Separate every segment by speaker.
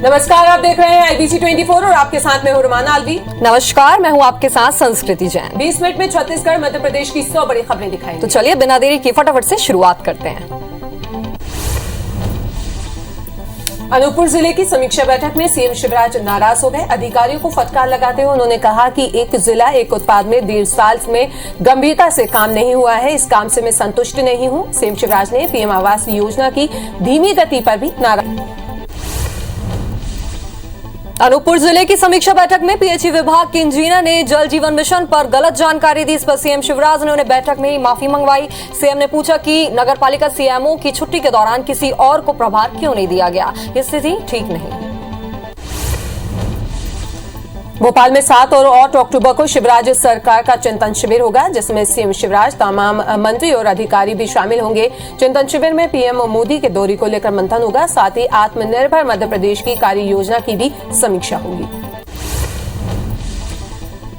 Speaker 1: नमस्कार, आप देख रहे हैं IBC 24 और आपके साथ मैं हूं रुमाना अलवी।
Speaker 2: नमस्कार, मैं हूं आपके साथ संस्कृति जैन।
Speaker 1: 20 मिनट में छत्तीसगढ़ मध्य प्रदेश की 100 बड़ी खबरें दिखाएंगे।
Speaker 2: तो चलिए बिना देरी की फटाफट से शुरुआत करते हैं।
Speaker 1: अनूपपुर जिले की समीक्षा बैठक में सीएम शिवराज नाराज हो गए। अधिकारियों को फटकार लगाते हुए उन्होंने कहा कि एक जिला एक उत्पाद में 1.5 साल में गंभीरता से काम नहीं हुआ है, इस काम से मैं संतुष्ट नहीं हूं। सीएम शिवराज ने पीएम आवास योजना की धीमी गति पर भी नाराज।
Speaker 2: अनूपपुर जिले की समीक्षा बैठक में पीएचई विभाग के इंजीनियर ने जल जीवन मिशन पर गलत जानकारी दी। इस पर सीएम शिवराज ने उन्हें बैठक में ही माफी मंगवाई। सीएम ने पूछा कि नगरपालिका सीएमओ की छुट्टी के दौरान किसी और को प्रभार क्यों नहीं दिया गया। ये स्थिति ठीक नहीं।
Speaker 1: भोपाल में 7 और 8 अक्टूबर को शिवराज सरकार का चिंतन शिविर होगा, जिसमें सीएम शिवराज, तमाम मंत्री और अधिकारी भी शामिल होंगे। चिंतन शिविर में पीएम मोदी के दौरे को लेकर मंथन होगा, साथ ही आत्मनिर्भर मध्य प्रदेश की कार्य योजना की भी समीक्षा होगी।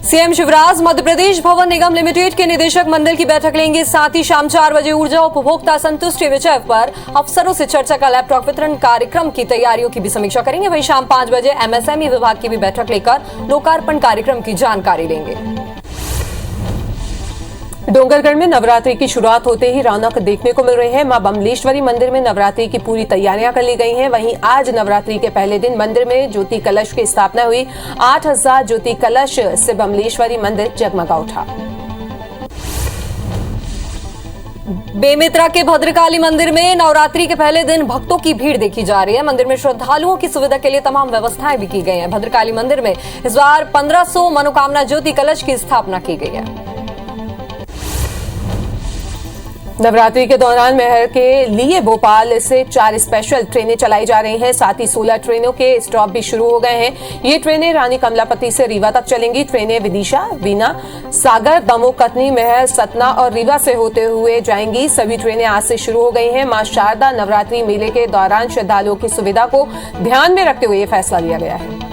Speaker 2: सीएम शिवराज मध्य प्रदेश भवन निगम लिमिटेड के निदेशक मंडल की बैठक लेंगे। साथ ही शाम 4 बजे ऊर्जा उपभोक्ता संतुष्टि विषय पर अफसरों से चर्चा का लैपटॉप वितरण कार्यक्रम की तैयारियों की भी समीक्षा करेंगे। वहीं शाम 5 बजे एमएसएमई विभाग की भी बैठक लेकर लोकार्पण कार्यक्रम की जानकारी लेंगे।
Speaker 1: डोंगरगढ़ में नवरात्रि की शुरुआत होते ही रौनक देखने को मिल रही है। मां बमलेश्वरी मंदिर में नवरात्रि की पूरी तैयारियां कर ली गई हैं। वहीं आज नवरात्रि के पहले दिन मंदिर में ज्योति कलश की स्थापना हुई। 8000 ज्योति कलश से बमलेश्वरी मंदिर जगमगा उठा।
Speaker 2: बेमेतरा के भद्रकाली मंदिर में नवरात्रि के पहले दिन भक्तों की भीड़ देखी जा रही है। मंदिर में श्रद्धालुओं की सुविधा के लिए तमाम व्यवस्थाएं भी की गई हैं। भद्रकाली मंदिर में इस बार 1500 मनोकामना ज्योति कलश की स्थापना की गई है।
Speaker 1: नवरात्रि के दौरान मेहर के लिए भोपाल से 4 स्पेशल ट्रेनें चलाई जा रही हैं। साथ ही 16 ट्रेनों के स्टॉप भी शुरू हो गए हैं। ये ट्रेनें रानी कमलापति से रीवा तक चलेंगी। ट्रेनें विदिशा, बीना, सागर, दमोह, कटनी, मेहर, सतना और रीवा से होते हुए जाएंगी। सभी ट्रेनें आज से शुरू हो गई हैं। मां शारदा नवरात्रि मेले के दौरान श्रद्धालुओं की सुविधा को ध्यान में रखते हुए ये फैसला लिया गया है।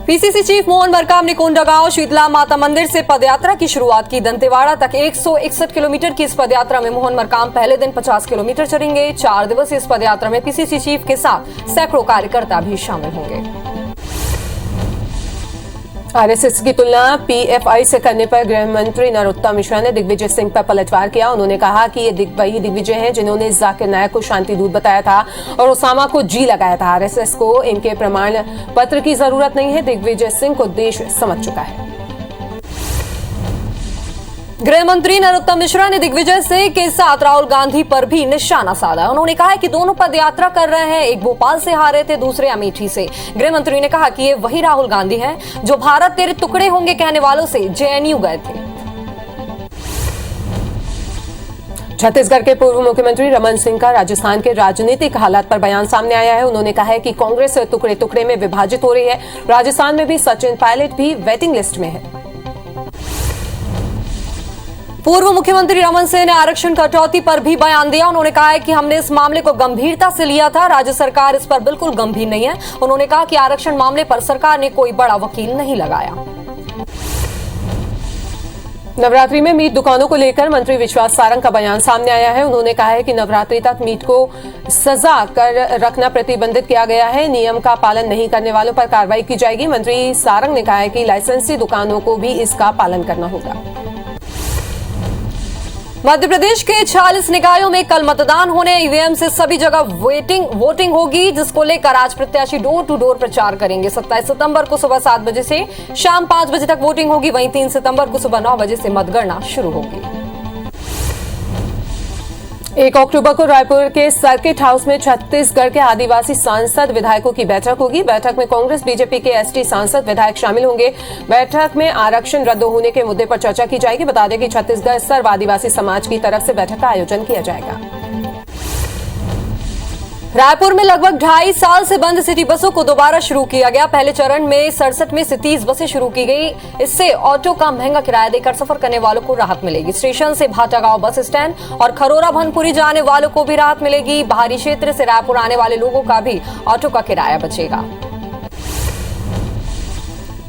Speaker 2: पीसीसी चीफ मोहन मरकाम ने कोंडागांव शीतला माता मंदिर से पदयात्रा की शुरुआत की। दंतेवाड़ा तक 161 किलोमीटर की इस पदयात्रा में मोहन मरकाम पहले दिन 50 किलोमीटर चलेंगे। 4 दिवसीय इस पदयात्रा में पीसीसी चीफ के साथ सैकड़ों कार्यकर्ता भी शामिल होंगे।
Speaker 1: आरएसएस की तुलना पीएफआई से करने पर गृह मंत्री नरोत्तम मिश्रा ने दिग्विजय सिंह पर पलटवार किया। उन्होंने कहा कि ये वही दिग्विजय हैं जिन्होंने जाकिर नायक को शांति दूत बताया था और ओसामा को जी लगाया था। आरएसएस को इनके प्रमाण पत्र की जरूरत नहीं है। दिग्विजय सिंह को देश समझ चुका है।
Speaker 2: गृह मंत्री नरोत्तम मिश्रा ने दिग्विजय सिंह के साथ राहुल गांधी पर भी निशाना साधा। उन्होंने कहा कि दोनों पद यात्रा कर रहे हैं, एक भोपाल से हारे थे, दूसरे अमेठी से। गृह मंत्री ने कहा कि ये वही राहुल गांधी हैं जो भारत तेरे टुकड़े होंगे कहने वालों से जेएनयू गए थे।
Speaker 1: छत्तीसगढ़ के पूर्व मुख्यमंत्री रमन सिंह का राजस्थान के राजनीतिक हालात पर बयान सामने आया है। उन्होंने कहा है कि कांग्रेस टुकड़े टुकड़े में विभाजित हो रही है। राजस्थान में भी सचिन पायलट भी वेटिंग लिस्ट में है।
Speaker 2: पूर्व मुख्यमंत्री रमन सिंह ने आरक्षण कटौती पर भी बयान दिया। उन्होंने कहा है कि हमने इस मामले को गंभीरता से लिया था, राज्य सरकार इस पर बिल्कुल गंभीर नहीं है। उन्होंने कहा कि आरक्षण मामले पर सरकार ने कोई बड़ा वकील नहीं लगाया।
Speaker 1: नवरात्रि में मीट दुकानों को लेकर मंत्री विश्वास सारंग का बयान सामने आया है। उन्होंने कहा है कि नवरात्रि तक मीट को सजा कर रखना प्रतिबंधित किया गया है। नियम का पालन नहीं करने वालों पर कार्रवाई की जाएगी। मंत्री सारंग ने कहा है कि लाइसेंसी दुकानों को भी इसका पालन करना होगा।
Speaker 2: मध्य प्रदेश के 46 निकायों में कल मतदान होने, ईवीएम से सभी जगह वोटिंग होगी, जिसको लेकर आज प्रत्याशी डोर टू डोर प्रचार करेंगे। 27 सितंबर को सुबह 7 बजे से शाम 5 बजे तक वोटिंग होगी। वहीं 3 सितंबर को सुबह 9 बजे से मतगणना शुरू होगी।
Speaker 1: 1 अक्टूबर को रायपुर के सर्किट हाउस में छत्तीसगढ़ के आदिवासी सांसद विधायकों की बैठक होगी। बैठक में कांग्रेस बीजेपी के एसटी सांसद विधायक शामिल होंगे। बैठक में आरक्षण रद्द होने के मुद्दे पर चर्चा की जाएगी। बता दें कि छत्तीसगढ़ सर्व आदिवासी समाज की तरफ से बैठक का आयोजन किया जाएगा।
Speaker 2: रायपुर में लगभग 2.5 साल से बंद सिटी बसों को दोबारा शुरू किया गया। पहले चरण में 67 में से 30 बसें शुरू की गई। इससे ऑटो का महंगा किराया देकर सफर करने वालों को राहत मिलेगी। स्टेशन से भाटागांव बस स्टैंड और खरोरा भनपुरी जाने वालों को भी राहत मिलेगी। बाहरी क्षेत्र से रायपुर आने वाले लोगों का भी ऑटो का किराया बचेगा।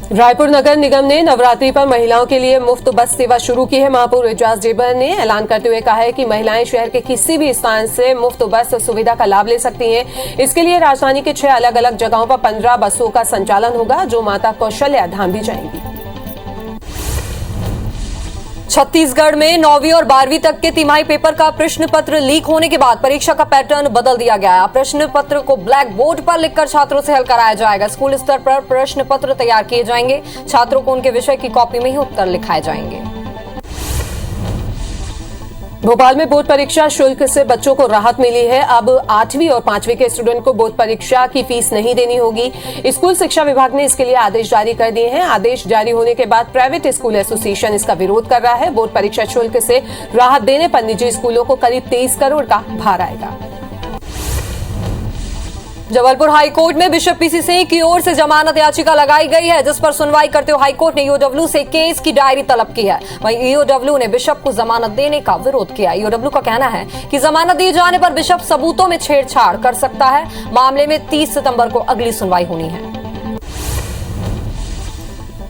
Speaker 1: रायपुर नगर निगम ने नवरात्रि पर महिलाओं के लिए मुफ्त बस सेवा शुरू की है। महापौर एजाज जेबर ने ऐलान करते हुए कहा है कि महिलाएं शहर के किसी भी स्थान से मुफ्त बस सुविधा का लाभ ले सकती हैं। इसके लिए राजधानी के 6 अलग अलग जगहों पर 15 बसों का संचालन होगा, जो माता कौशल्या धाम भी जाएंगी।
Speaker 2: छत्तीसगढ़ में 9वीं और 12वीं तक के तिमाही पेपर का प्रश्न पत्र लीक होने के बाद परीक्षा का पैटर्न बदल दिया गया है। प्रश्न पत्र को ब्लैक बोर्ड पर लिखकर छात्रों से हल कराया जाएगा। स्कूल स्तर पर प्रश्न पत्र तैयार किए जाएंगे। छात्रों को उनके विषय की कॉपी में ही उत्तर लिखाए जाएंगे।
Speaker 1: भोपाल में बोर्ड परीक्षा शुल्क से बच्चों को राहत मिली है। अब 8वीं और 5वीं के स्टूडेंट को बोर्ड परीक्षा की फीस नहीं देनी होगी। स्कूल शिक्षा विभाग ने इसके लिए आदेश जारी कर दिए हैं। आदेश जारी होने के बाद प्राइवेट स्कूल एसोसिएशन इसका विरोध कर रहा है। बोर्ड परीक्षा शुल्क से राहत देने पर निजी स्कूलों को करीब 23 करोड़ का भार आएगा।
Speaker 2: जबलपुर हाईकोर्ट में बिशप पीसी सिंह की ओर से जमानत याचिका लगाई गई है, जिस पर सुनवाई करते हुए हाईकोर्ट ने ईओडब्ल्यू से केस की डायरी तलब की है। वहीं ईओडब्ल्यू ने बिशप को जमानत देने का विरोध किया। ईओडब्ल्यू का कहना है कि जमानत दिए जाने पर बिशप सबूतों में छेड़छाड़ कर सकता है। मामले में 30 सितंबर को अगली सुनवाई होनी है।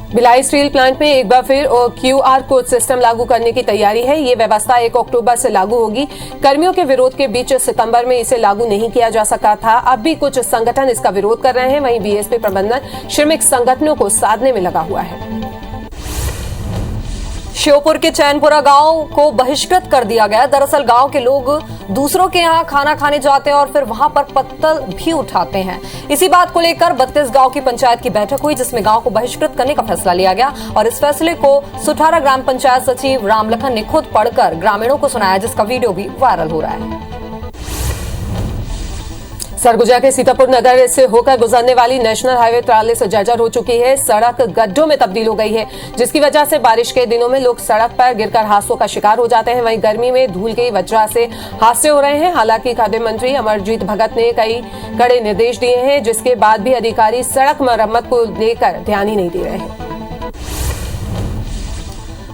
Speaker 1: भिलाई स्टील प्लांट में एक बार फिर QR कोड सिस्टम लागू करने की तैयारी है। ये व्यवस्था 1 अक्टूबर से लागू होगी। कर्मियों के विरोध के बीच सितंबर में इसे लागू नहीं किया जा सका था। अब भी कुछ संगठन इसका विरोध कर रहे हैं। वहीं बीएसपी प्रबंधन श्रमिक संगठनों को साधने में लगा हुआ है।
Speaker 2: श्योपुर के चैनपुरा गांव को बहिष्कृत कर दिया गया। दरअसल गांव के लोग दूसरों के यहां खाना खाने जाते हैं और फिर वहां पर पत्तल भी उठाते हैं। इसी बात को लेकर 32 गांव की पंचायत की बैठक हुई, जिसमें गांव को बहिष्कृत करने का फैसला लिया गया। और इस फैसले को सुठारा ग्राम पंचायत सचिव रामलखन ने खुद पढ़कर ग्रामीणों को सुनाया, जिसका वीडियो भी वायरल हो रहा है।
Speaker 1: सरगुजा के सीतापुर नगर से होकर गुजरने वाली नेशनल हाईवे 43 जर्जर हो चुकी है। सड़क गड्ढों में तब्दील हो गई है, जिसकी वजह से बारिश के दिनों में लोग सड़क पर गिरकर हादसों का शिकार हो जाते हैं। वहीं गर्मी में धूल की वजह से हादसे हो रहे हैं। हालांकि खाद्य मंत्री अमरजीत भगत ने कई कड़े निर्देश दिए हैं, जिसके बाद भी अधिकारी सड़क मरम्मत को लेकर ध्यान ही नहीं दे रहे हैं।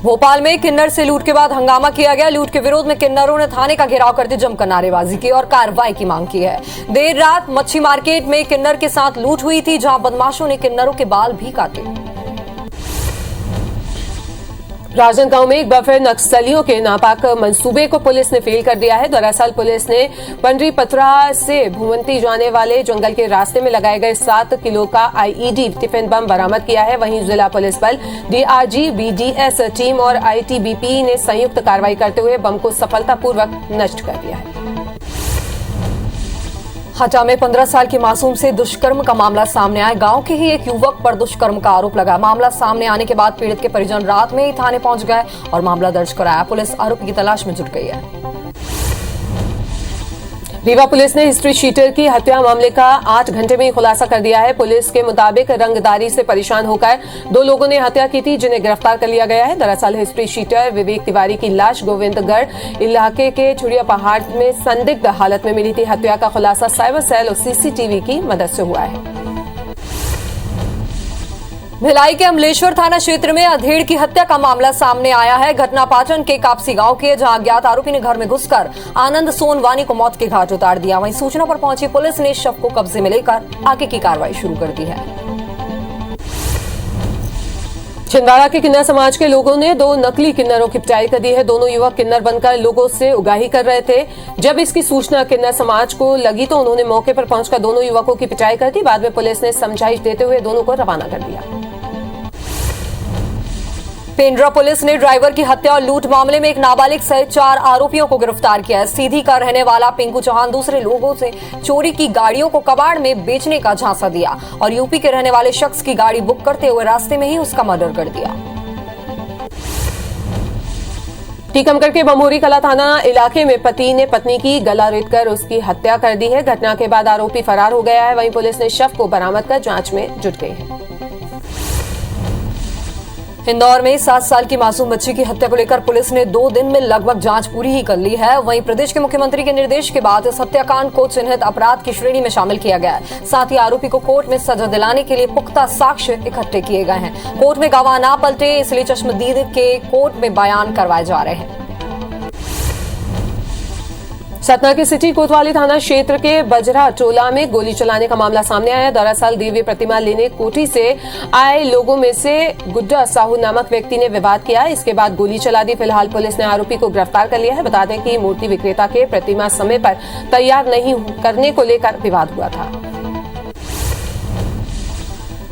Speaker 2: भोपाल में किन्नर से लूट के बाद हंगामा किया गया। लूट के विरोध में किन्नरों ने थाने का घेराव करते जमकर नारेबाजी की और कार्रवाई की मांग की है। देर रात मच्छी मार्केट में किन्नर के साथ लूट हुई थी, जहां बदमाशों ने किन्नरों के बाल भी काटे।
Speaker 1: राजनांदगांव में एक बार फिर नक्सलियों के नापाक मंसूबे को पुलिस ने फेल कर दिया है। दरअसल पुलिस ने पंडरीपत्रा से भूमंती जाने वाले जंगल के रास्ते में लगाए गए 7 किलो का IED टिफिन बम बरामद किया है। वहीं जिला पुलिस बल, DRG, BDS टीम और ITBP ने संयुक्त कार्रवाई करते हुए बम को सफलतापूर्वक नष्ट कर दिया है।
Speaker 2: हटा में 15 साल की मासूम से दुष्कर्म का मामला सामने आया। गांव के ही एक युवक पर दुष्कर्म का आरोप लगा। मामला सामने आने के बाद पीड़ित के परिजन रात में ही थाने पहुंच गए और मामला दर्ज कराया। पुलिस आरोपी की तलाश में जुट गई है।
Speaker 1: रीवा पुलिस ने हिस्ट्री शीटर की हत्या मामले का 8 घंटे में ही खुलासा कर दिया है। पुलिस के मुताबिक रंगदारी से परेशान होकर 2 लोगों ने हत्या की थी, जिन्हें गिरफ्तार कर लिया गया है। दरअसल हिस्ट्री शीटर विवेक तिवारी की लाश गोविंदगढ़ इलाके के छुड़िया पहाड़ में संदिग्ध हालत में मिली थी। हत्या का खुलासा साइबर सेल और CCTV की मदद से हुआ है।
Speaker 2: भिलाई के अमलेश्वर थाना क्षेत्र में अधेड़ की हत्या का मामला सामने आया है। घटना पाटन के कापसी गांव की है, जहां अज्ञात आरोपी ने घर में घुसकर आनंद सोनवानी को मौत के घाट उतार दिया। वहीं सूचना पर पहुंची पुलिस ने शव को कब्जे में लेकर आगे की कार्रवाई शुरू कर दी है।
Speaker 1: छिंदवाड़ा के किन्नर समाज के लोगों ने 2 नकली किन्नरों की पिटाई कर दी है। दोनों युवक किन्नर बनकर लोगों से उगाही कर रहे थे। जब इसकी सूचना किन्नर समाज को लगी तो उन्होंने मौके पर पहुंचकर दोनों युवकों की पिटाई कर दी। बाद में पुलिस ने समझाइश देते हुए दोनों को रवाना कर दिया।
Speaker 2: पेंड्रा पुलिस ने ड्राइवर की हत्या और लूट मामले में एक नाबालिग सहित 4 आरोपियों को गिरफ्तार किया है। सीधी का रहने वाला पिंकू चौहान दूसरे लोगों से चोरी की गाड़ियों को कबाड़ में बेचने का झांसा दिया और यूपी के रहने वाले शख्स की गाड़ी बुक करते हुए रास्ते में ही उसका मर्डर कर दिया।
Speaker 1: टीकमगढ़ के बमोरी कला थाना इलाके में पति ने पत्नी की गला रेतकर उसकी हत्या कर दी है। घटना के बाद आरोपी फरार हो गया है। वहीं पुलिस ने शव को बरामद कर जांच में जुट गई है।
Speaker 2: इंदौर में 7 साल की मासूम बच्ची की हत्या को लेकर पुलिस ने 2 दिन में लगभग जांच पूरी ही कर ली है। वहीं प्रदेश के मुख्यमंत्री के निर्देश के बाद इस हत्याकांड को चिन्हित अपराध की श्रेणी में शामिल किया गया है। साथ ही आरोपी को कोर्ट में सजा दिलाने के लिए पुख्ता साक्ष्य इकट्ठे किए गए हैं। कोर्ट में गवाह ना पलटे, इसलिए चश्मदीद के कोर्ट में बयान करवाए जा रहे हैं।
Speaker 1: सतना के सिटी कोतवाली थाना क्षेत्र के बजरा टोला में गोली चलाने का मामला सामने आया। दरअसल देवी प्रतिमा लेने कोठी से आए लोगों में से गुड्डा साहू नामक व्यक्ति ने विवाद किया। इसके बाद गोली चला दी। फिलहाल पुलिस ने आरोपी को गिरफ्तार कर लिया है। बता दें कि मूर्ति विक्रेता के प्रतिमा समय पर तैयार नहीं करने को लेकर विवाद हुआ था।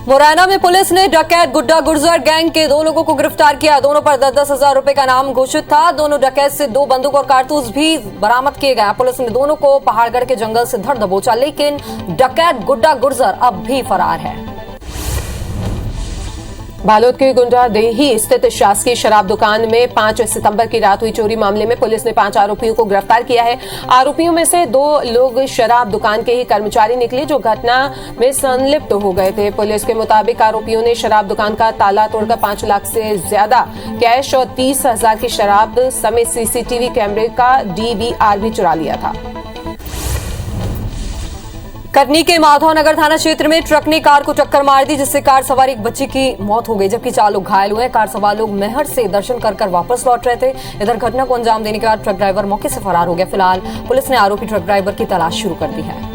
Speaker 2: मुरैना में पुलिस ने डकैत गुड्डा गुर्जर गैंग के 2 लोगों को गिरफ्तार किया। दोनों पर 10-10 हजार रुपए का इनाम घोषित था। दोनों डकैत से 2 बंदूक और कारतूस भी बरामद किए गए। पुलिस ने दोनों को पहाड़गढ़ के जंगल से धर दबोचा, लेकिन डकैत गुड्डा गुर्जर अब भी फरार है।
Speaker 1: बालोद के गुंडादेही स्थित शासकीय शराब दुकान में 5 सितंबर की रात हुई चोरी मामले में पुलिस ने 5 आरोपियों को गिरफ्तार किया है। आरोपियों में से 2 लोग शराब दुकान के ही कर्मचारी निकले जो घटना में संलिप्त हो गए थे। पुलिस के मुताबिक आरोपियों ने शराब दुकान का ताला तोड़कर 5 लाख से ज्यादा कैश और 30,000 की शराब समेत सीसीटीवी कैमरे का डीवीआर भी चुरा लिया था।
Speaker 2: कटनी के माधवनगर थाना क्षेत्र में ट्रक ने कार को टक्कर मार दी, जिससे कार सवार एक बच्ची की मौत हो गई, जबकि 4 लोग घायल हुए। कार सवार लोग मैहर से दर्शन कर वापस लौट रहे थे। इधर घटना को अंजाम देने के बाद ट्रक ड्राइवर मौके से फरार हो गया। फिलहाल पुलिस ने आरोपी ट्रक ड्राइवर की तलाश शुरू कर दी है।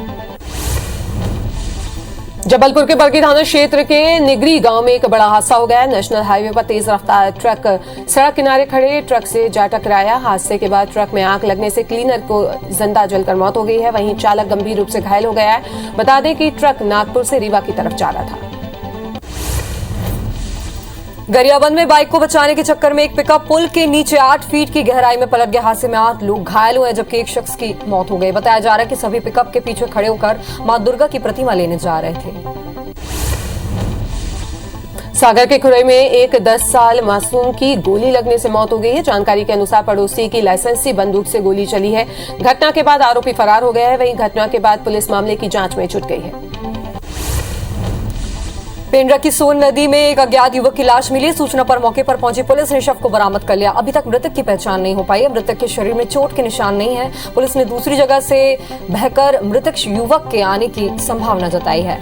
Speaker 1: जबलपुर के बरगी थाना क्षेत्र के निगरी गांव में एक बड़ा हादसा हो गया। नेशनल हाईवे पर तेज रफ्तार ट्रक सड़क किनारे खड़े ट्रक से जा टकराया। हादसे के बाद ट्रक में आग लगने से क्लीनर को जिंदा जलकर मौत हो गई है। वहीं चालक गंभीर रूप से घायल हो गया है। बता दें कि ट्रक नागपुर से रीवा की तरफ जा रहा था।
Speaker 2: गरियाबंद में बाइक को बचाने के चक्कर में एक पिकअप पुल के नीचे 8 फीट की गहराई में पलट गया। हादसे में 8 लोग घायल हुए, जबकि एक शख्स की मौत हो गई। बताया जा रहा है कि सभी पिकअप के पीछे खड़े होकर मां दुर्गा की प्रतिमा लेने जा रहे थे।
Speaker 1: सागर के खुरई में एक 10 साल मासूम की गोली लगने से मौत हो गई है। जानकारी के अनुसार पड़ोसी की लाइसेंसी बंदूक से गोली चली है। घटना के बाद आरोपी फरार हो गया है। वहीं घटना के बाद पुलिस मामले की जांच में जुट गई है।
Speaker 2: पेंड्रा की सोन नदी में एक अज्ञात युवक की लाश मिली। सूचना पर मौके पर पहुंची पुलिस ने शव को बरामद कर लिया। अभी तक मृतक की पहचान नहीं हो पाई है। मृतक के शरीर में चोट के निशान नहीं है। पुलिस ने दूसरी जगह से बहकर मृतक युवक के आने की संभावना जताई है।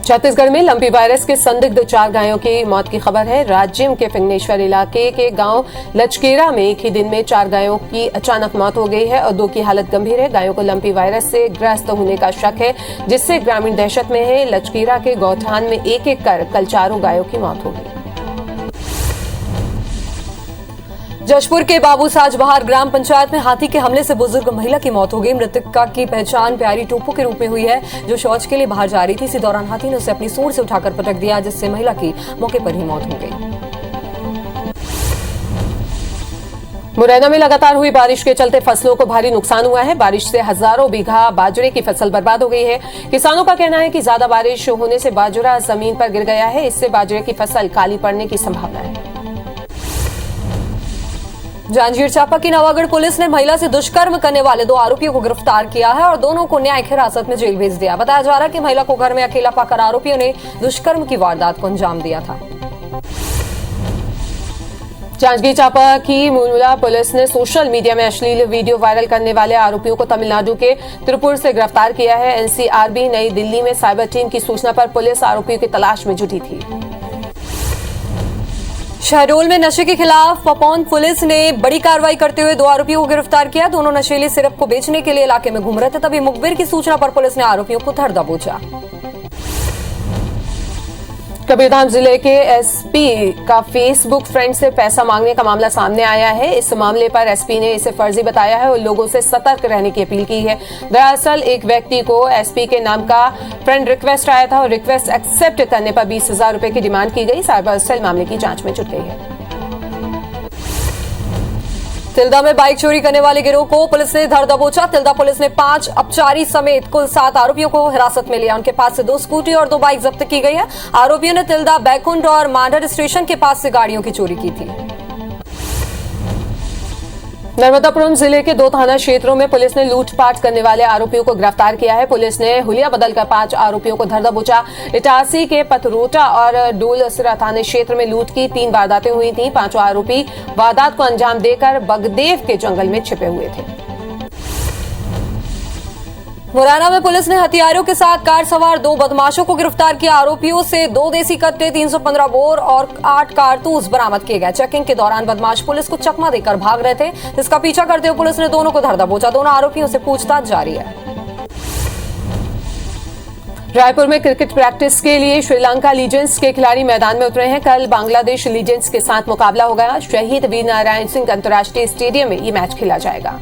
Speaker 1: छत्तीसगढ़ में लंपी वायरस के संदिग्ध 4 गायों की मौत की खबर है। राज्य के फिंगनेश्वर इलाके के गांव लचकेरा में एक ही दिन में 4 गायों की अचानक मौत हो गई है और 2 की हालत गंभीर है। गायों को लंपी वायरस से ग्रस्त होने का शक है, जिससे ग्रामीण दहशत में है। लचकेरा के गौठान में एक कर कल 4 गायों की मौत हो गई।
Speaker 2: जशपुर के बाबूसाज बहार ग्राम पंचायत में हाथी के हमले से बुजुर्ग महिला की मौत हो गई। मृतका की पहचान प्यारी टोपो के रूप में हुई है, जो शौच के लिए बाहर जा रही थी। इसी दौरान हाथी ने उसे अपनी सूंड से उठाकर पटक दिया, जिससे महिला की मौके पर ही मौत हो गई।
Speaker 1: मुरैना में लगातार हुई बारिश के चलते फसलों को भारी नुकसान हुआ है। बारिश से हजारों बीघा बाजरे की फसल बर्बाद हो गई है। किसानों का कहना है कि ज्यादा बारिश होने से बाजरा जमीन पर गिर गया है। इससे बाजरे की फसल काली पड़ने की संभावना है।
Speaker 2: जांजगीर चांपा की नवागढ़ पुलिस ने महिला से दुष्कर्म करने वाले 2 आरोपियों को गिरफ्तार किया है और दोनों को न्यायिक हिरासत में जेल भेज दिया। बताया जा रहा है कि महिला को घर में अकेला पाकर आरोपियों ने दुष्कर्म की वारदात को अंजाम दिया था।
Speaker 1: जांजगीर चांपा की मुलमुला पुलिस ने सोशल मीडिया में अश्लील वीडियो वायरल करने वाले आरोपियों को तमिलनाडु के त्रिपुर से गिरफ्तार किया है। एनसीआरबी नई दिल्ली में साइबर टीम की सूचना पर पुलिस आरोपियों की तलाश में जुटी थी।
Speaker 2: शहडोल में नशे के खिलाफ पपौन पुलिस ने बड़ी कार्रवाई करते हुए 2 आरोपियों को गिरफ्तार किया। दोनों नशीली सिरप को बेचने के लिए इलाके में घूम रहे थे। तभी मुखबिर की सूचना पर पुलिस ने आरोपियों को धर दबोचा।
Speaker 1: कबीरधाम जिले के एसपी का फेसबुक फ्रेंड से पैसा मांगने का मामला सामने आया है। इस मामले पर एसपी ने इसे फर्जी बताया है और लोगों से सतर्क रहने की अपील की है। दरअसल एक व्यक्ति को एसपी के नाम का फ्रेंड रिक्वेस्ट आया था और रिक्वेस्ट एक्सेप्ट करने पर 20,000 रुपए की डिमांड की गई। साइबर सेल मामले की जांच में जुट गई है।
Speaker 2: तिल्दा में बाइक चोरी करने वाले गिरोह को पुलिस ने धर दबोचा। तिल्दा पुलिस ने 5 अपचारी समेत कुल 7 आरोपियों को हिरासत में लिया। उनके पास से 2 स्कूटी और 2 बाइक जब्त की गई है। आरोपियों ने तिल्दा, बैकुंठ और मांडर स्टेशन के पास से गाड़ियों की चोरी की थी।
Speaker 1: नर्मदापुरम जिले के 2 थाना क्षेत्रों में पुलिस ने लूटपाट करने वाले आरोपियों को गिरफ्तार किया है। पुलिस ने हुलिया बदलकर 5 आरोपियों को धर दबोचा। इटारसी के पथरोटा और डोलसरा थाना क्षेत्र में लूट की 3 वारदातें हुई थी। 5 आरोपी वारदात को अंजाम देकर बगदेव के जंगल में छिपे हुए थे।
Speaker 2: मुरैना में पुलिस ने हथियारों के साथ कार सवार 2 बदमाशों को गिरफ्तार किया। आरोपियों से 2 देसी कट्टे, 315 बोर और 8 कारतूस बरामद किए गए। चेकिंग के दौरान बदमाश पुलिस को चकमा देकर भाग रहे थे, जिसका पीछा करते हुए पुलिस ने दोनों को धर दबोचा। दोनों आरोपियों से पूछताछ जारी है।
Speaker 1: रायपुर में क्रिकेट प्रैक्टिस के लिए श्रीलंका लीजेंड्स के खिलाड़ी मैदान में उतरे हैं। कल बांग्लादेश लीजेंड्स के साथ मुकाबला होगा। शहीद वीर नारायण सिंह अंतर्राष्ट्रीय स्टेडियम में ये मैच खेला जाएगा।